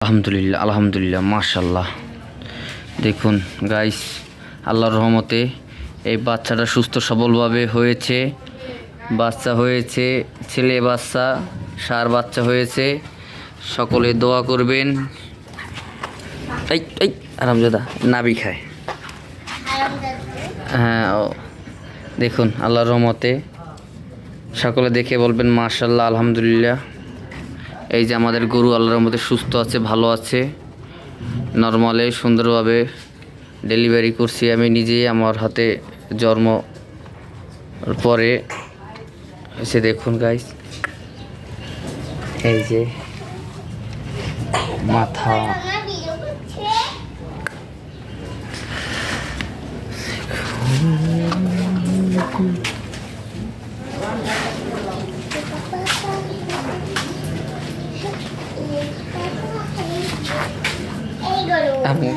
আলহামদুলিল্লাহ, আলহামদুলিল্লাহ, মাশাল্লাহ। দেখুন গাইস, আল্লাহর রহমতে এই বাচ্চাটা সুস্থ সবলভাবে হয়েছে। বাচ্চা হয়েছে, ছেলে বাচ্চা, ষাঁড় বাচ্চা হয়েছে। সকলে দোয়া করবেন। এই এই আরামজাদা নাবি খায়। হ্যাঁ, দেখুন আল্লাহর রহমতে সকলে দেখে বলবেন মাশাল্লাহ, আলহামদুলিল্লাহ। এই যে আমাদের গরু আল্লাহর রহমতে সুস্থ আছে, ভালো আছে। নর্মালে সুন্দরভাবে ডেলিভারি করছি আমি নিজেই, আমার হাতে জন্ম পরে। এসে দেখুন গাইস, এই যে মাথা, আমি